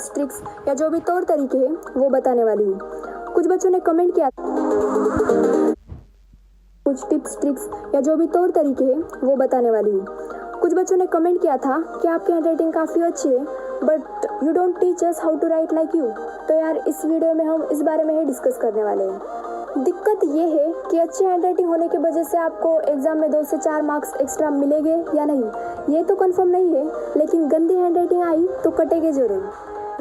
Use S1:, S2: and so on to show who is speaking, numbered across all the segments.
S1: Tips tricks या जो भी तौर तरीके हैं वो बताने वाली हूँ। कुछ बच्चों ने कमेंट किया कुछ टिप्स ट्रिक्स या जो भी तौर तरीके हैं वो बताने वाली हूँ। कुछ बच्चों ने कमेंट किया था कि आपकी हैंडराइटिंग काफ़ी अच्छी है but you don't teach us how to write like you. तो यार इस वीडियो में हम इस बारे में ही डिस्कस करने वाले हैं। दिक्कत ये है कि अच्छी हैंडराइटिंग होने की वजह से आपको एग्जाम में 2 से 4 मार्क्स एक्स्ट्रा मिलेंगे या नहीं ये तो कंफर्म नहीं है, लेकिन गंदी हैंडराइटिंग आई तो कटेगी जरूर।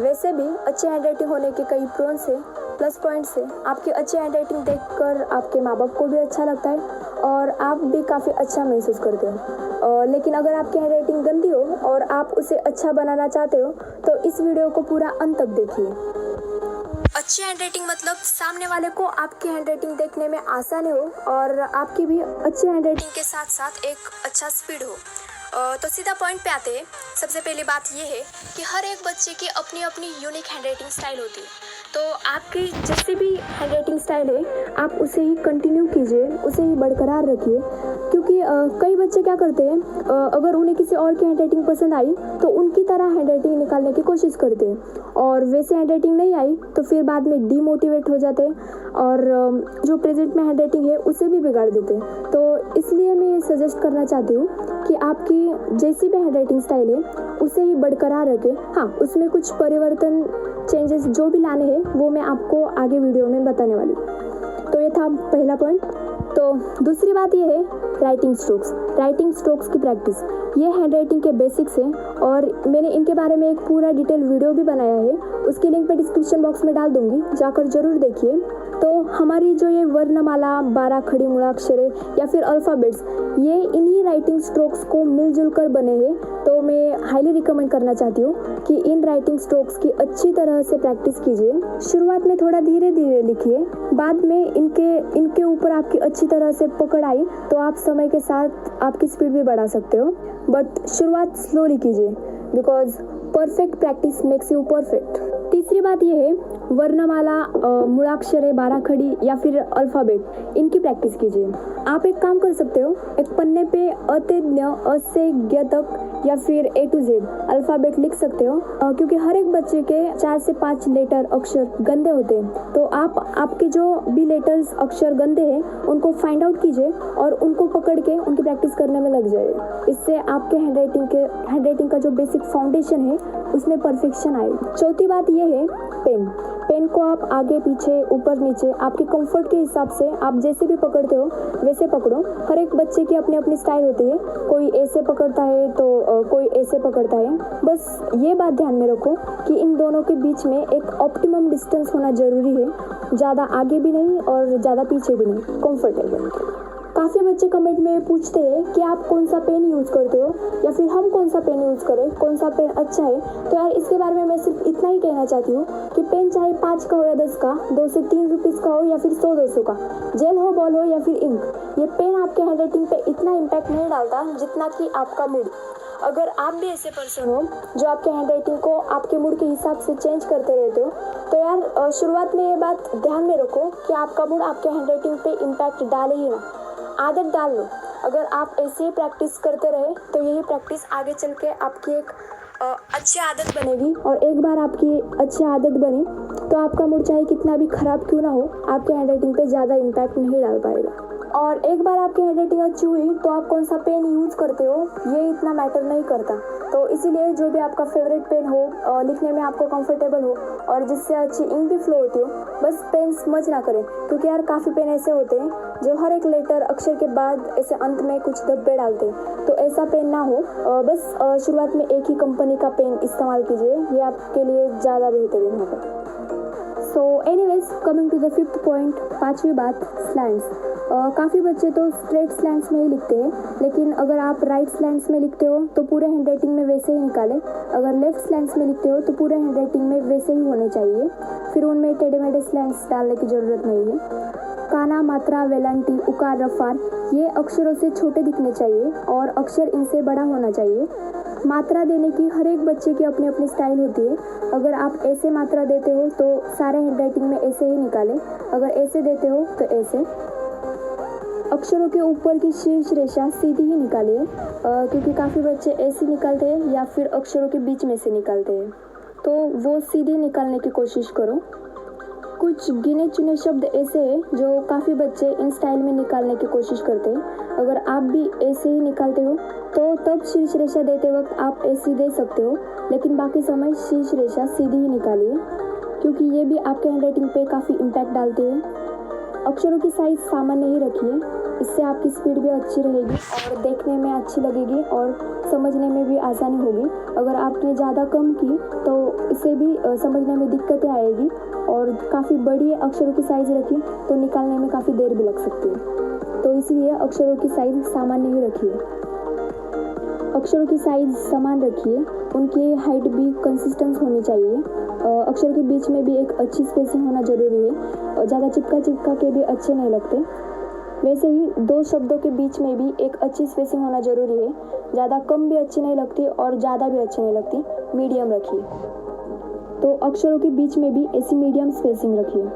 S1: वैसे भी अच्छी हैंडराइटिंग होने के कई प्रोन्स है, प्लस पॉइंट्स है। आपकी अच्छी हैंडराइटिंग देखकर आपके माँ बाप को भी अच्छा लगता है और आप भी काफ़ी अच्छा महसूस करते हो। लेकिन अगर आपकी हैंडराइटिंग गंदी हो और आप उसे अच्छा बनाना चाहते हो तो इस वीडियो को पूरा अंत तक देखिए। अच्छी हैंडराइटिंग मतलब सामने वाले को आपकी हैंडराइटिंग देखने में आसानी हो और आपकी भी अच्छी हैंडराइटिंग के साथ साथ एक अच्छा स्पीड हो। तो सीधा पॉइंट पे आते हैं। सबसे पहली बात ये है कि हर एक बच्चे की अपनी अपनी यूनिक हैंडराइटिंग स्टाइल होती है। तो आपकी जैसी भी हैंडराइटिंग स्टाइल है आप उसे ही कंटिन्यू कीजिए, उसे ही बरकरार रखिए। क्योंकि कई बच्चे क्या करते हैं, अगर उन्हें किसी और की हैंडराइटिंग पसंद आई तो उनकी तरह हैंडराइटिंग निकालने की कोशिश करते हैं और वैसे हैंडराइटिंग नहीं आई तो फिर बाद में डीमोटिवेट हो जाते हैं और जो प्रेजेंट में हैंडराइटिंग है उसे भी बिगाड़ देते हैं। तो इसलिए मैं ये सजेस्ट करना चाहती हूँ कि आपकी जैसी भी हैंडराइटिंग स्टाइल है उसे ही बरकरार रखें। हाँ, उसमें कुछ परिवर्तन चेंजेस जो भी लाने हैं वो मैं आपको आगे वीडियो में बताने वाली हूँ। तो ये था पहला पॉइंट। तो दूसरी बात ये है राइटिंग स्ट्रोक्स की प्रैक्टिस। ये हैंडराइटिंग के बेसिक्स हैं और मैंने इनके बारे में एक पूरा डिटेल वीडियो भी बनाया है, उसकी लिंक मैं डिस्क्रिप्शन बॉक्स में डाल दूंगी, जाकर जरूर देखिए। तो हमारी जो ये वर्णमाला, 12 खड़ी मूलाक्षरे या फिर अल्फ़ाबेट्स, ये इन्हीं राइटिंग स्ट्रोक्स को मिलजुल कर बने हैं। तो मैं हाईली रिकमेंड करना चाहती हूँ कि इन राइटिंग स्ट्रोक्स की अच्छी तरह से प्रैक्टिस कीजिए। शुरुआत में थोड़ा धीरे धीरे लिखिए, बाद में इनके ऊपर आपकी अच्छी तरह से पकड़ आई तो आप समय के साथ आपकी स्पीड भी बढ़ा सकते हो, बट शुरुआत स्लोली कीजिए because perfect practice makes you perfect. तीसरी बात यह है वर्णमाला, मूलाक्षरे, 12 खड़ी या फिर अल्फ़ाबेट, इनकी प्रैक्टिस कीजिए। आप एक काम कर सकते हो, एक पन्ने पे अत्यज्ञ, अ से ज्ञ तक या फिर A to Z अल्फ़ाबेट लिख सकते हो, क्योंकि हर एक बच्चे के 4 से 5 लेटर अक्षर गंदे होते हैं। तो आप आपके जो भी लेटर्स अक्षर गंदे हैं उनको फाइंड आउट कीजिए और उनको पकड़ के उनकी प्रैक्टिस करने में लग जाए। इससे आपके हैंडराइटिंग का जो बेसिक फाउंडेशन है उसमें परफेक्शन आएगी। चौथी बात यह है पेन को आप आगे पीछे ऊपर नीचे आपके कंफर्ट के हिसाब से आप जैसे भी पकड़ते हो वैसे पकड़ो। हर एक बच्चे की अपनी अपनी स्टाइल होती है, कोई ऐसे पकड़ता है तो कोई ऐसे पकड़ता है। बस ये बात ध्यान में रखो कि इन दोनों के बीच में एक ऑप्टिमम डिस्टेंस होना जरूरी है, ज़्यादा आगे भी नहीं और ज़्यादा पीछे भी नहीं, कंफर्टेबल। काफ़ी बच्चे कमेंट में पूछते हैं कि आप कौन सा पेन यूज़ करते हो या फिर हम कौन सा पेन यूज़ करें, कौन सा पेन अच्छा है। तो यार इसके बारे में मैं सिर्फ इतना ही कहना चाहती हूँ कि पेन चाहे 5 का हो या 10 का, 2 से 3 रुपीज़ का हो या फिर 100-200 का, जेल हो, बॉल हो या फिर इंक, ये पेन आपके हैंडराइटिंग पे इतना इम्पैक्ट नहीं डालता जितना कि आपका मूड। अगर आप भी ऐसे पर्सन हो जो आपके हैंडराइटिंग को आपके मूड के हिसाब से चेंज करते रहते हो तो यार शुरुआत में ये बात ध्यान में रखो कि आपका मूड आपके हैंडराइटिंग पे इम्पैक्ट डाले ही ना, आदत डाल लो। अगर आप ऐसे ही प्रैक्टिस करते रहे तो यही प्रैक्टिस आगे चल के आपकी एक अच्छी आदत बनेगी और एक बार आपकी अच्छी आदत बनी तो आपका मूड चाहे कितना भी खराब क्यों ना हो आपके हैंडराइटिंग पे ज़्यादा इम्पैक्ट नहीं डाल पाएगा। और एक बार आपकी हैंडराइटिंग अच्छी हुई तो आप कौन सा पेन यूज़ करते हो ये इतना मैटर नहीं करता। तो इसीलिए जो भी आपका फेवरेट पेन हो, लिखने में आपको कंफर्टेबल हो और जिससे अच्छी इंक भी फ्लो होती हो, बस पेन स्मज ना करें। क्योंकि यार काफ़ी पेन ऐसे होते हैं जो हर एक लेटर अक्षर के बाद ऐसे अंत में कुछ धब्बे डालते हैं, तो ऐसा पेन ना हो। बस शुरुआत में एक ही कंपनी का पेन इस्तेमाल कीजिए, ये आपके लिए ज़्यादा बेहतरीन होगा। So anyways coming to the 5th point, 5वीं बात, स्लैंट्स। काफ़ी बच्चे तो स्ट्रेट स्लैंट्स में ही लिखते हैं, लेकिन अगर आप राइट स्लैंट्स में लिखते हो तो पूरे हैंडराइटिंग में वैसे ही निकालें। अगर लेफ्ट स्लैंट्स में लिखते हो तो पूरे हैंडराइटिंग में वैसे ही होने चाहिए, फिर उनमें टेढ़े मेढ़े स्लैंट्स डालने की ज़रूरत नहीं है। काना, मात्रा, वेलांटी, उकार, रफार, ये अक्षरों से छोटे दिखने चाहिए और अक्षर इनसे बड़ा होना चाहिए। मात्रा देने की हर एक बच्चे की अपनी अपनी स्टाइल होती है। अगर आप ऐसे मात्रा देते हो तो सारे हैंडराइटिंग में ऐसे ही निकालें, अगर ऐसे देते हो तो ऐसे। अक्षरों के ऊपर की शीर्ष रेखा सीधी ही निकालिए, क्योंकि काफ़ी बच्चे ऐसे निकालते हैं या फिर अक्षरों के बीच में से निकालते हैं। तो वो सीधे निकालने की कोशिश करो। कुछ गिने चुने शब्द ऐसे हैं जो काफ़ी बच्चे इन स्टाइल में निकालने की कोशिश करते हैं। अगर आप भी ऐसे ही निकालते हो तो तब शीर्ष रेखा देते वक्त आप ऐसी दे सकते हो, लेकिन बाकी समय शीर्ष रेखा सीधी ही निकालिए, क्योंकि ये भी आपके हैंडराइटिंग पे काफ़ी इम्पैक्ट डालती है। अक्षरों की साइज़ सामान्य ही रखिए, इससे आपकी स्पीड भी अच्छी रहेगी और देखने में अच्छी लगेगी और समझने में भी आसानी होगी। अगर आपने ज़्यादा कम की तो इससे भी समझने में दिक्कतें आएगी, और काफ़ी बड़ी अक्षरों की साइज़ रखिए तो निकालने में काफ़ी देर भी लग सकती है। तो इसलिए अक्षरों की साइज़ सामान्य ही रखिए। अक्षरों की साइज़ समान रखिए, उनकी हाइट भी कंसिस्टेंट होनी चाहिए। अक्षर के बीच में भी एक अच्छी स्पेसिंग होना ज़रूरी है, ज़्यादा चिपका के भी अच्छे नहीं लगते। वैसे ही दो शब्दों के बीच में भी एक अच्छी स्पेसिंग होना ज़रूरी है, ज़्यादा कम भी अच्छी नहीं लगती और ज़्यादा भी अच्छी नहीं लगती, मीडियम रखिए। तो अक्षरों के बीच में भी ऐसी मीडियम स्पेसिंग रखिए।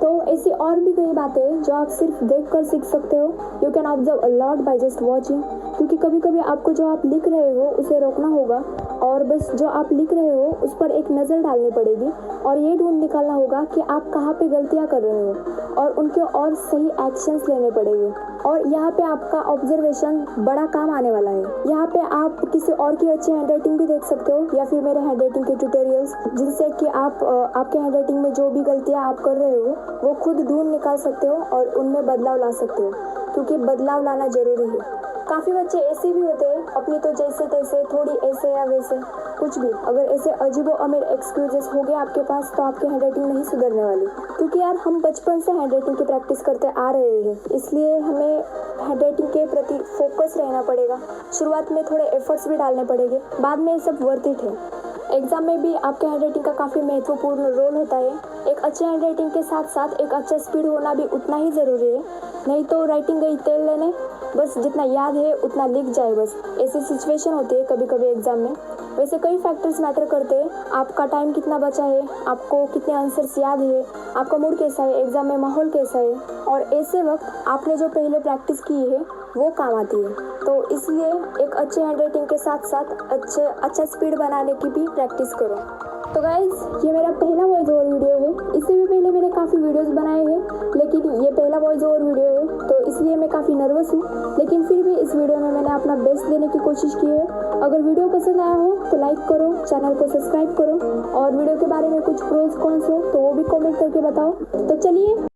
S1: तो ऐसी और भी कई बातें जो आप सिर्फ देखकर सीख सकते हो। You can observe a lot by just watching, क्योंकि कभी कभी आपको जो आप लिख रहे हो उसे रोकना होगा और बस जो आप लिख रहे हो उस पर एक नज़र डालनी पड़ेगी और ये ढूंढ निकालना होगा कि आप कहाँ पे गलतियाँ कर रहे हो और उनके और सही एक्शंस लेने पड़ेंगे। और यहाँ पे आपका ऑब्जर्वेशन बड़ा काम आने वाला है। यहाँ पे आप किसी और की अच्छी हैंडराइटिंग भी देख सकते हो या फिर मेरे हैंडराइटिंग के ट्यूटोरियल्स, जिनसे कि आप आपके हैंडराइटिंग में जो भी गलतियाँ आप कर रहे हो वो खुद ढूंढ निकाल सकते हो और उनमें बदलाव ला सकते हो, क्योंकि बदलाव लाना ज़रूरी है। काफ़ी बच्चे ऐसे भी होते हैं अपनी तो जैसे तैसे, थोड़ी ऐसे या वैसे, कुछ भी। अगर ऐसे अजीबो अमीर एक्सक्यूजेस हो गए आपके पास तो आपकी हैंडराइटिंग नहीं सुधरने वाली, क्योंकि यार हम बचपन से हैंडराइटिंग की प्रैक्टिस करते आ रहे हैं, इसलिए हमें हैंडराइटिंग के प्रति फोकस रहना पड़ेगा। शुरुआत में थोड़े एफर्ट्स भी डालने पड़ेंगे, बाद में ये सब वर्थ इट है। एग्जाम में भी आपके हैंडराइटिंग का काफ़ी महत्वपूर्ण रोल होता है। एक अच्छे हैंडराइटिंग के साथ साथ एक अच्छा स्पीड होना भी उतना ही ज़रूरी है, नहीं तो राइटिंग गई तेल लेने, बस जितना याद है उतना लिख जाए बस, ऐसी सिचुएशन होती है कभी कभी एग्जाम में। वैसे कई फैक्टर्स मैटर करते हैं, आपका टाइम कितना बचा है, आपको कितने आंसर्स याद है, आपका मूड कैसा है, एग्जाम में माहौल कैसा है, और ऐसे वक्त आपने जो पहले प्रैक्टिस की है वो काम आती है। तो इसलिए एक अच्छे हैंडराइटिंग के साथ साथ अच्छा स्पीड बनाने की भी प्रैक्टिस करो। तो गाइज, ये मेरा पहला वॉइस ओवर वीडियो है। इससे भी पहले मैंने काफ़ी वीडियोस बनाए हैं, लेकिन ये पहला वॉइस ओवर वीडियो है तो इसलिए मैं काफ़ी नर्वस हूँ, लेकिन फिर भी इस वीडियो में मैंने अपना बेस्ट देने की कोशिश की है। अगर वीडियो पसंद आया हो तो लाइक करो, चैनल को सब्सक्राइब करो, और वीडियो के बारे में कुछ प्रोज कॉन्स हो तो वो भी कॉमेंट करके बताओ। तो चलिए